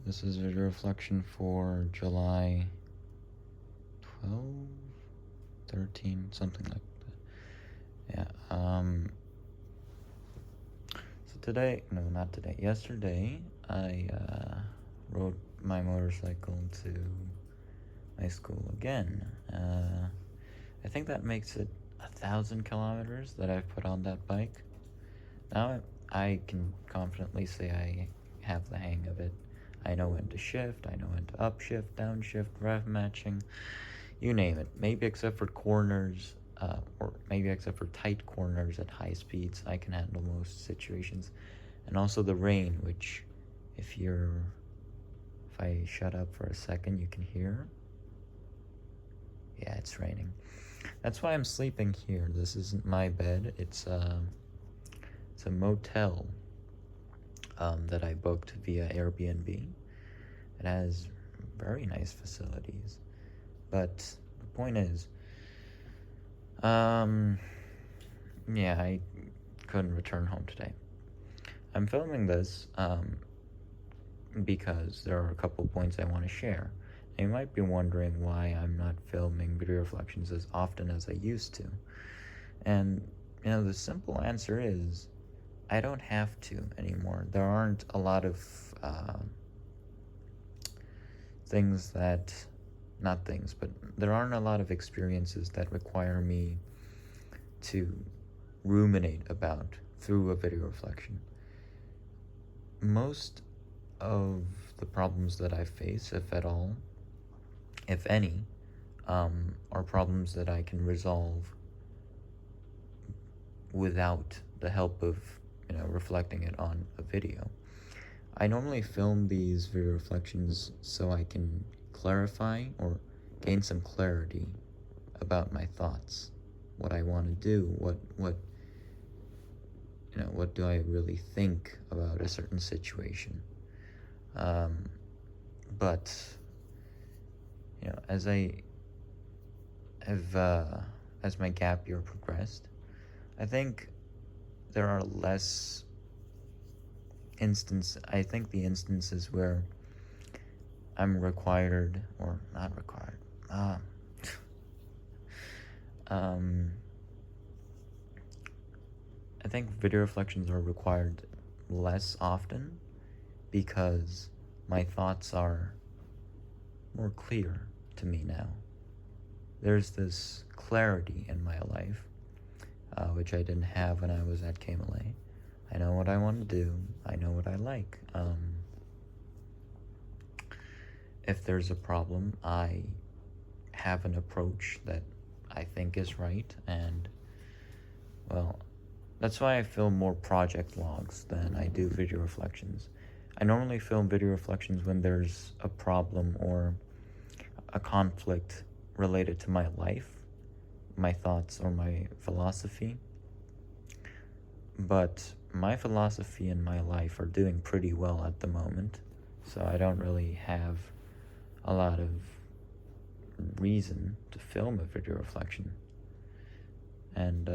This is video reflection for July 12, 13, something like that. So today, no, not today, yesterday, I rode my motorcycle to my school again. I think that makes it 1,000 kilometers that I've put on that bike. Now I can confidently say I have the hang of it. I know when to shift, I know when to upshift, downshift, rev matching, you name it. Maybe except for corners, or maybe except for tight corners at high speeds, I can handle most situations. And also the rain, which if I shut up for a second, you can hear. Yeah, it's raining. That's why I'm sleeping here. This isn't my bed. It's a motel that I booked via Airbnb. It has very nice facilities. But the point is, yeah, I couldn't return home today. I'm filming this because there are a couple points I want to share. And you might be wondering why I'm not filming video reflections as often as I used to. And, the simple answer is I don't have to anymore. There aren't a lot of there aren't a lot of experiences that require me to ruminate about through a video reflection. Most of the problems that I face, if at all, if any, are problems that I can resolve without the help of, reflecting it on a video. I normally film these video reflections so I can clarify or gain some clarity about my thoughts, what I want to do, what do I really think about a certain situation. But as I have as my gap year progressed, I think there are less I think the instances where I'm required or not required. I think video reflections are required less often because my thoughts are more clear to me now. There's this clarity in my life, which I didn't have when I was at KMLA. I know what I want to do. I know what I like. If there's a problem, I have an approach that I think is right, and, well, that's why I film more project logs than I do video reflections. I normally film video reflections when there's a problem or a conflict related to my life, my thoughts, or my philosophy. But my philosophy and my life are doing pretty well at the moment, so I don't really have a lot of reason to film a video reflection. And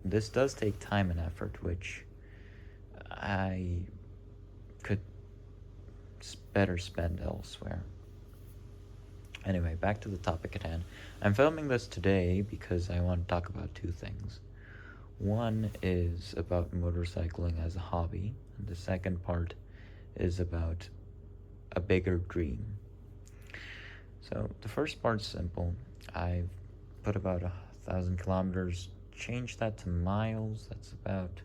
this does take time and effort, which I could better spend elsewhere. Anyway, back to the topic at hand. I'm filming this today because I want to talk about two things. One is about motorcycling as a hobby, and the second part is about a bigger dream. So the first part's simple. I've put about 1,000 kilometers, changed that to miles. That's about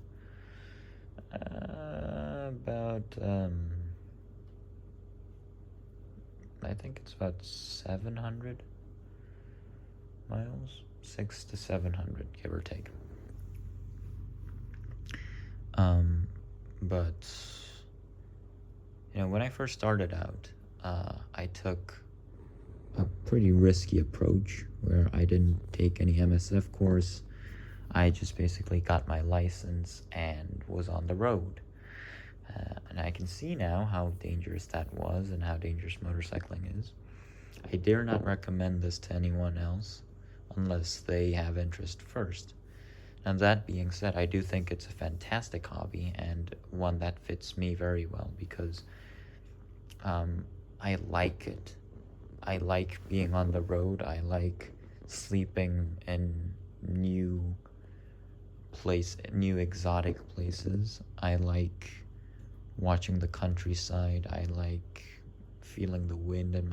I think it's about 700 miles, 600 to 700, give or take. But when I first started out, I took a pretty risky approach where I didn't take any MSF course. I just basically got my license and was on the road. And I can see now how dangerous that was and how dangerous motorcycling is. I dare not recommend this to anyone else unless they have interest first. And that being said, I do think it's a fantastic hobby and one that fits me very well because I like it. I like being on the road. I like sleeping in new exotic places. I like watching the countryside. I like feeling the wind on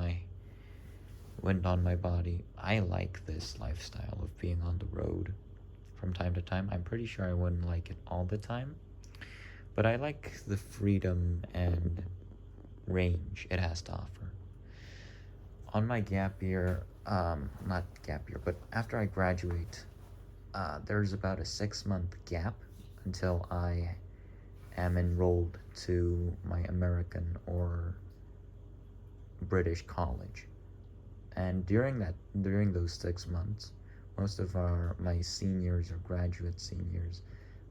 my body. I like this lifestyle of being on the road from time to time. I'm pretty sure I wouldn't like it all the time, but I like the freedom and range it has to offer. On my gap year, not gap year, but after I graduate, there's about a 6-month gap until I am enrolled to my American or British college. And during those 6 months, most of my seniors or graduate seniors,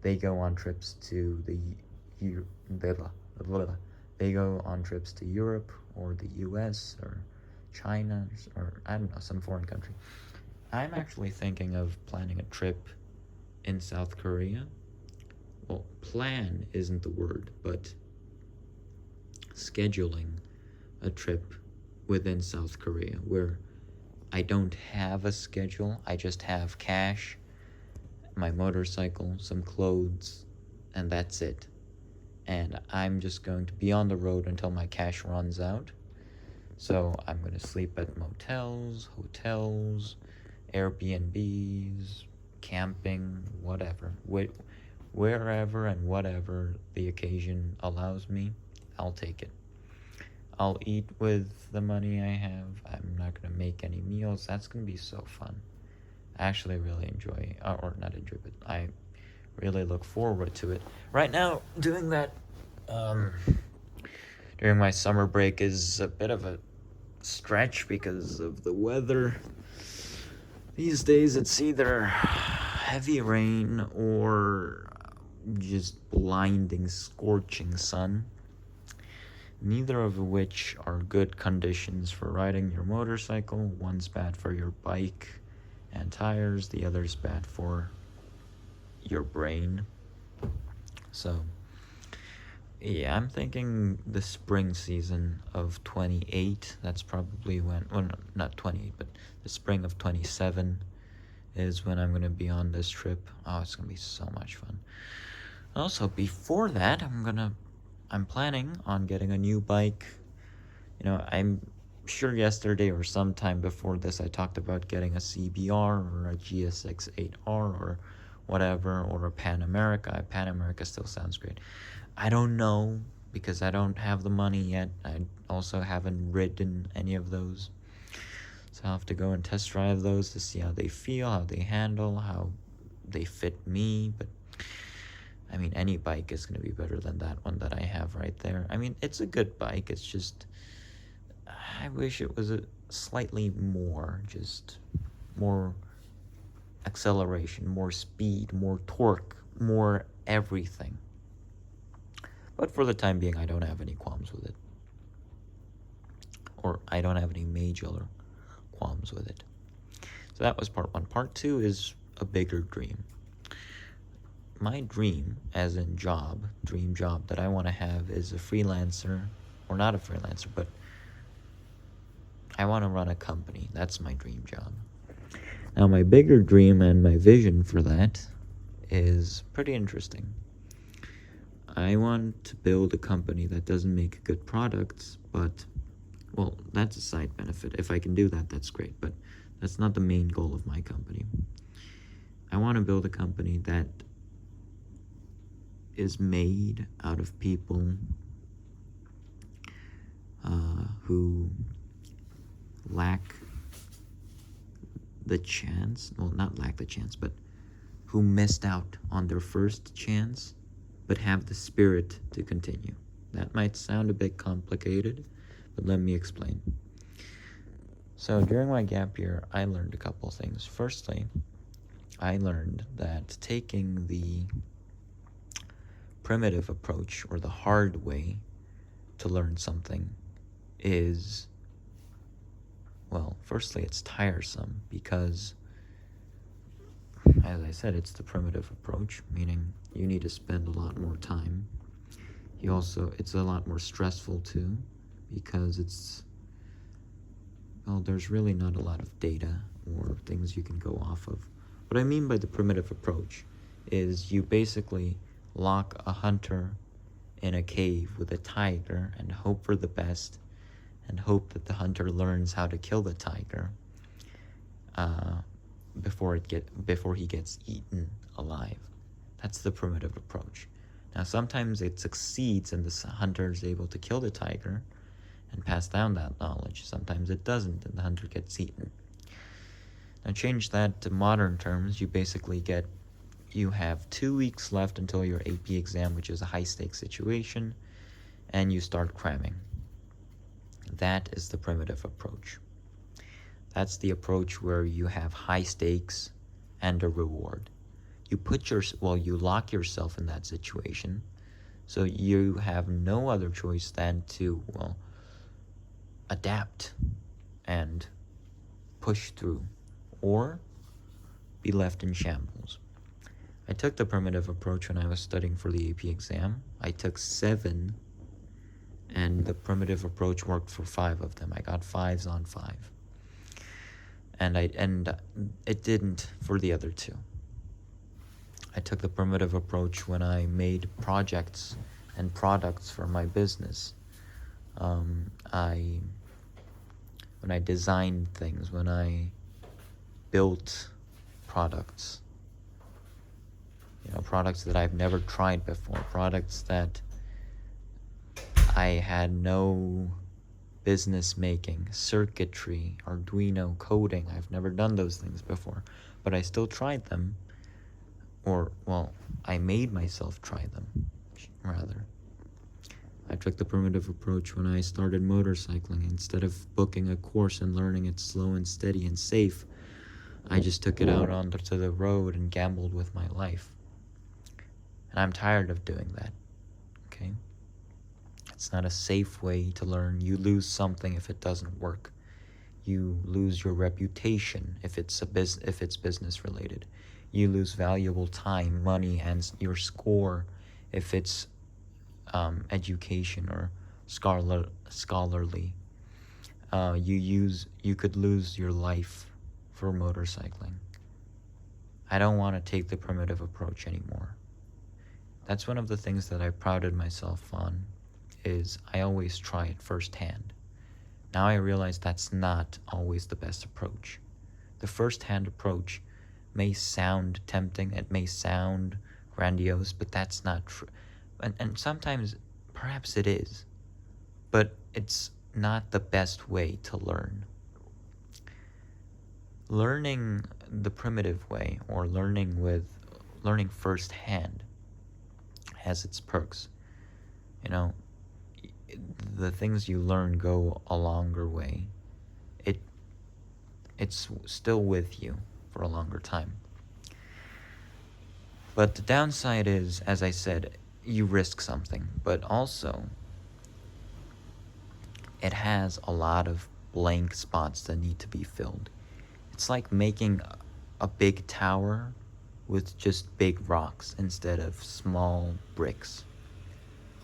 they go on trips to they go on trips to Europe or the US or China or I don't know, some foreign country. I'm actually thinking of planning a trip in South Korea. Well, plan isn't the word, but scheduling a trip within South Korea where I don't have a schedule. I just have cash, my motorcycle, some clothes, and that's it. And I'm just going to be on the road until my cash runs out. So I'm going to sleep at motels, hotels, Airbnbs, camping, whatever. Wherever and whatever the occasion allows me, I'll take it. I'll eat with the money I have. I'm not going to make any meals. That's going to be so fun. I actually really enjoy, or not enjoy, but I really look forward to it. Right now, doing that during my summer break is a bit of a stretch because of the weather. These days, it's either heavy rain or just blinding, scorching sun. Neither of which are good conditions for riding your motorcycle. One's bad for your bike and tires, the other's bad for your brain. So, yeah, I'm thinking the spring season of 28. That's probably when, well, not 28, but the spring of 27 is when I'm going to be on this trip. Oh, it's going to be so much fun. Also, before that, I'm planning on getting a new bike. I'm sure yesterday or sometime before this I talked about getting a CBR or a GSX 8R or whatever, or a Pan America. Pan America still sounds great. I don't know because I don't have the money yet. I also haven't ridden any of those. So I'll have to go and test drive those to see how they feel, how they handle, how they fit me. But I mean, any bike is going to be better than that one that I have right there. I mean, it's a good bike. It's just, I wish it was a slightly more, just more acceleration, more speed, more torque, more everything. But for the time being, I don't have any qualms with it. Or I don't have any major qualms with it. So that was part one. Part two is a bigger dream. My dream, as in dream job that I want to have is a freelancer, or not a freelancer, but I want to run a company. That's my dream job. Now, my bigger dream and my vision for that is pretty interesting. I want to build a company that doesn't make good products, but, well, that's a side benefit. If I can do that, that's great, but that's not the main goal of my company. I want to build a company that is made out of people who lack the chance, well, not lack the chance, but who missed out on their first chance, but have the spirit to continue. That might sound a bit complicated, but let me explain. So during my gap year, I learned a couple things. Firstly, I learned that taking the primitive approach or the hard way to learn something is, well, firstly, it's tiresome because, as I said, it's the primitive approach, meaning you need to spend a lot more time. It's a lot more stressful too, because there's really not a lot of data or things you can go off of. What I mean by the primitive approach is you basically lock a hunter in a cave with a tiger and hope for the best and hope that the hunter learns how to kill the tiger before he gets eaten alive. That's the primitive approach. Now, sometimes it succeeds and the hunter is able to kill the tiger and pass down that knowledge. Sometimes it doesn't and the hunter gets eaten. Now, change that to modern terms. You have 2 weeks left until your AP exam, which is a high-stakes situation, and you start cramming. That is the primitive approach. That's the approach where you have high stakes and a reward. You lock yourself in that situation, so you have no other choice than to, adapt and push through, or be left in shambles. I took the primitive approach when I was studying for the AP exam. I took 7, and the primitive approach worked for 5 of them. I got 5s on 5. And it didn't for the other 2. I took the primitive approach when I made projects and products for my business. When I designed things, when I built products, products that I've never tried before, products that I had no business making, circuitry, Arduino, coding. I've never done those things before, but I still tried them. I made myself try them, rather. I took the primitive approach when I started motorcycling. Instead of booking a course and learning it slow and steady and safe, I just took it out onto the road and gambled with my life. And I'm tired of doing that, okay? It's not a safe way to learn. You lose something if it doesn't work. You lose your reputation if it's business related. You lose valuable time, money, and your score if it's education or scholarly. You could lose your life for motorcycling. I don't want to take the primitive approach anymore. That's one of the things that I prided myself on, is I always try it firsthand. Now I realize that's not always the best approach. The first-hand approach may sound tempting, it may sound grandiose, but that's not true. And sometimes, perhaps it is, but it's not the best way to learn. Learning the primitive way, or learning firsthand, has its perks. The things you learn go a longer way. It's still with you for a longer time. But the downside is, as I said, you risk something, but also it has a lot of blank spots that need to be filled. It's like making a big tower with just big rocks instead of small bricks.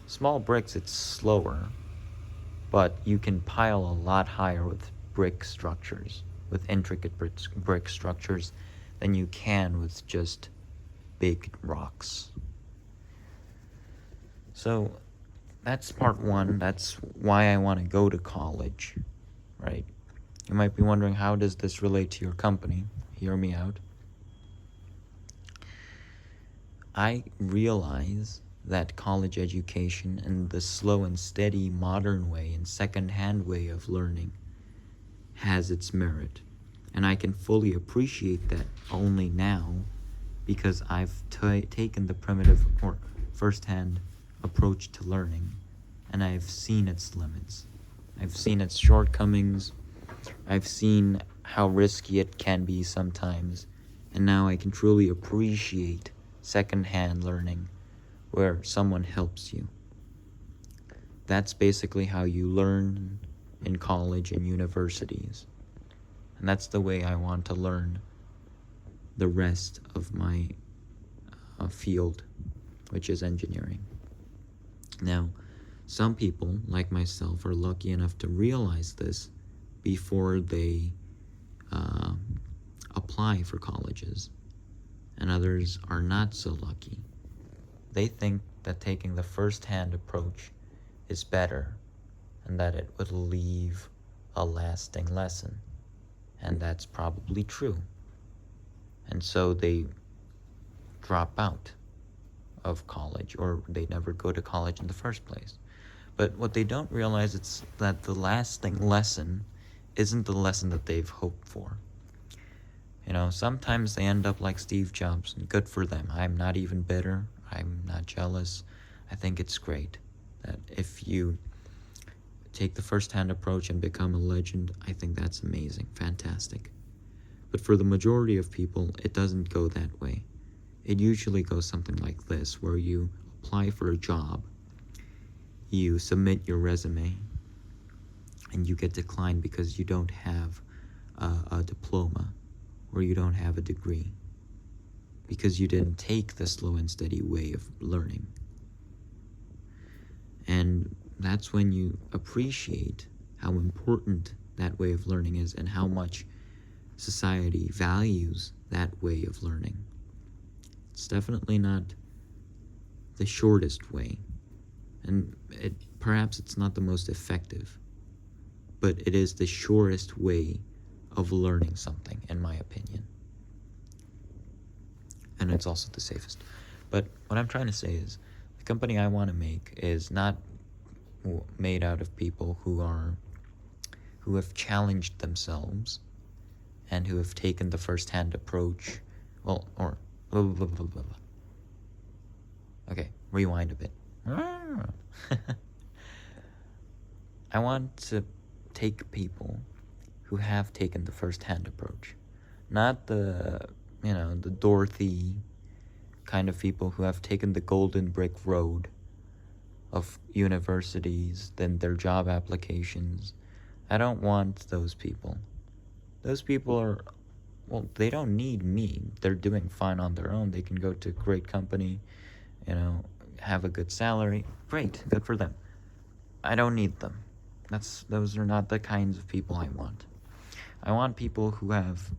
Small bricks, it's slower, but you can pile a lot higher with brick structures, with intricate brick structures, than you can with just big rocks. So that's part 1. That's why I want to go to college, right? You might be wondering, how does this relate to your company? Hear me out. I realize that college education and the slow and steady modern way and second-hand way of learning has its merit. And I can fully appreciate that only now because I've taken the primitive or first-hand approach to learning, and I've seen its limits. I've seen its shortcomings. I've seen how risky it can be sometimes, and now I can truly appreciate second-hand learning where someone helps you. That's basically how you learn in college and universities. And that's the way I want to learn the rest of my field, which is engineering. Now, Some people, like myself, are lucky enough to realize this before they apply for colleges, and others are not so lucky. They think that taking the first-hand approach is better and that it would leave a lasting lesson, and that's probably true. And so they drop out of college, or they never go to college in the first place. But what they don't realize is that the lasting lesson isn't the lesson that they've hoped for. Sometimes they end up like Steve Jobs, and good for them. I'm not even bitter. I'm not jealous. I think it's great that if you take the first-hand approach and become a legend, I think that's amazing, fantastic. But for the majority of people, it doesn't go that way. It usually goes something like this, where you apply for a job, you submit your resume, and you get declined because you don't have a diploma, or you don't have a degree, because you didn't take the slow and steady way of learning. And that's when you appreciate how important that way of learning is and how much society values that way of learning. It's definitely not the shortest way, and perhaps it's not the most effective, but it is the surest way of learning something, in my opinion. And it's also the safest. But what I'm trying to say is, the company I want to make is not made out of people who have challenged themselves and who have taken the first-hand approach. Okay, rewind a bit. I want to take people who have taken the first-hand approach, not the Dorothy kind of people who have taken the golden brick road of universities, then their job applications. I don't want those people. Those people they don't need me. They're doing fine on their own. They can go to a great company, have a good salary. Great, good for them. I don't need them. Those are not the kinds of people I want. I want people who have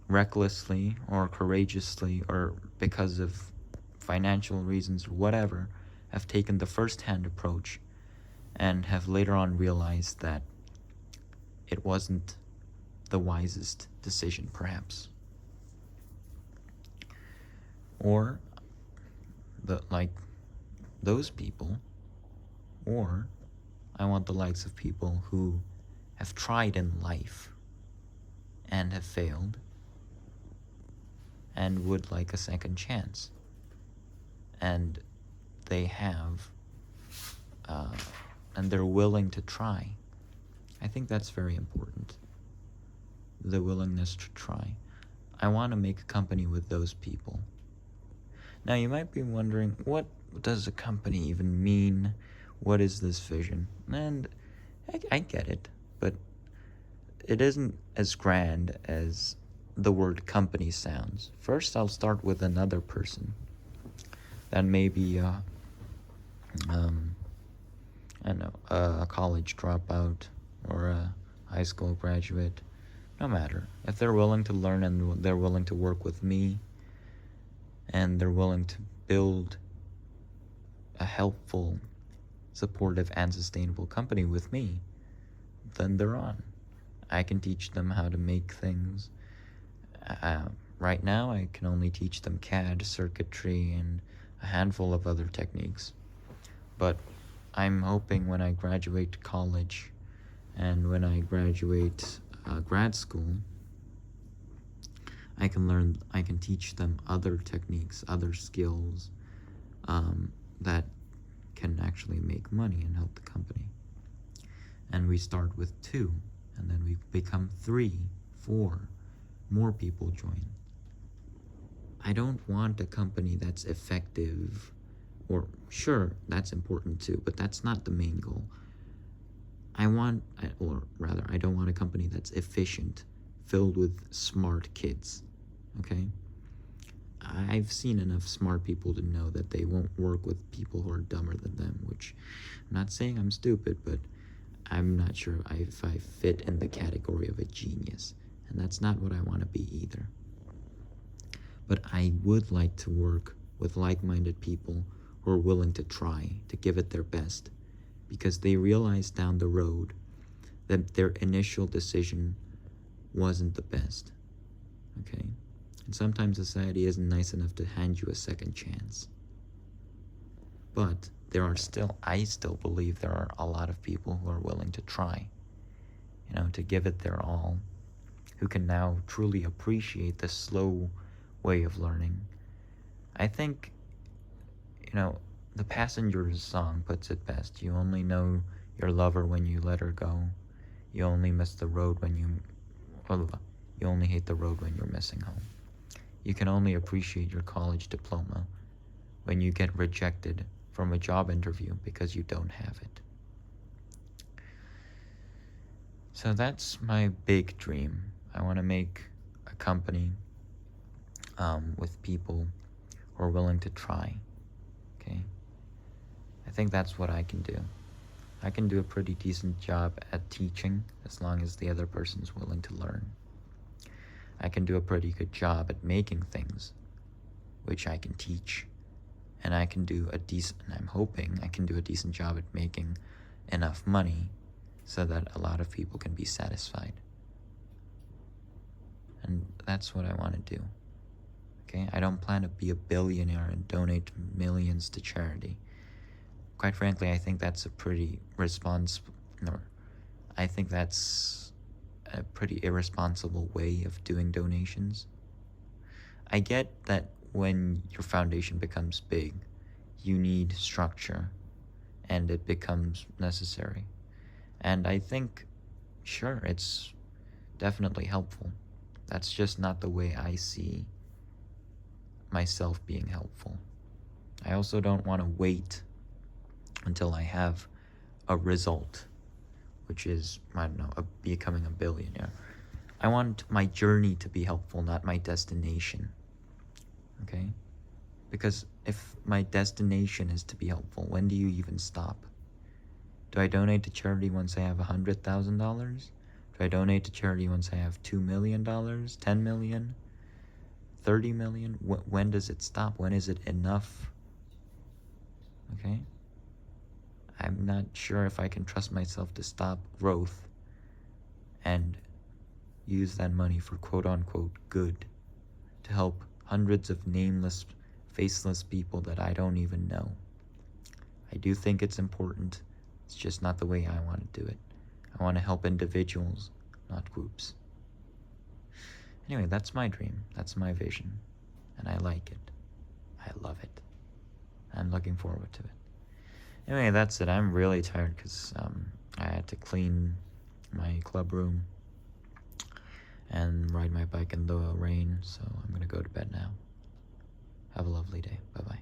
recklessly or courageously or because of financial reasons or whatever have taken the first-hand approach and have later on realized that it wasn't the wisest decision, perhaps. Or those people, or I want the likes of people who have tried in life and have failed and would like a second chance. And they have, and they're willing to try. I think that's very important. The willingness to try. I want to make a company with those people. Now you might be wondering, what does a company even mean? What is this vision? And I get it, but it isn't as grand as the word company sounds. First, I'll start with another person. That may be a college dropout or a high school graduate. No matter. If they're willing to learn and they're willing to work with me and they're willing to build a helpful, supportive, and sustainable company with me, then they're on. I can teach them how to make things. Right now, I can only teach them CAD, circuitry, and a handful of other techniques. But I'm hoping when I graduate college and when I graduate grad school, I can teach them other techniques, other skills that can actually make money and help the company. And we start with 2, and then we become 3, 4, more people join. I don't want a company that's effective, or sure, that's important too, but that's not the main goal. I don't want a company that's efficient, filled with smart kids, okay? I've seen enough smart people to know that they won't work with people who are dumber than them, which I'm not saying I'm stupid, but I'm not sure if I fit in the category of a genius, and that's not what I want to be either. But I would like to work with like-minded people who are willing to try, to give it their best, because they realize down the road that their initial decision wasn't the best, okay? And sometimes society isn't nice enough to hand you a second chance. But I still believe there are a lot of people who are willing to try, to give it their all, who can now truly appreciate the slow way of learning. I think, the Passengers song puts it best. You only know your lover when you let her go. You only miss the road you only hate the road when you're missing home. You can only appreciate your college diploma when you get rejected from a job interview because you don't have it. So that's my big dream. I want to make a company with people who are willing to try, okay? I think that's what I can do. I can do a pretty decent job at teaching as long as the other person's willing to learn. I can do a pretty good job at making things, which I can teach. And I'm hoping I can do a decent job at making enough money so that a lot of people can be satisfied. And that's what I want to do. Okay? I don't plan to be a billionaire and donate millions to charity. Quite frankly, I think that's a pretty irresponsible way of doing donations. I get that when your foundation becomes big, you need structure, and it becomes necessary. And I think, sure, it's definitely helpful. That's just not the way I see myself being helpful. I also don't want to wait until I have a result, which is, becoming a billionaire. I want my journey to be helpful, not my destination. Okay? Because if my destination is to be helpful, when do you even stop? Do I donate to charity once I have $100,000? Do I donate to charity once I have $2 million, 10 million, 30 million? When does it stop? When is it enough? Okay? I'm not sure if I can trust myself to stop growth and use that money for quote-unquote good to help hundreds of nameless, faceless people that I don't even know. I do think it's important. It's just not the way I want to do it. I want to help individuals, not groups. Anyway, that's my dream. That's my vision. And I like it. I love it. I'm looking forward to it. Anyway, that's it. I'm really tired because I had to clean my club room and ride my bike in the rain, so I'm going to go to bed now. Have a lovely day. Bye-bye.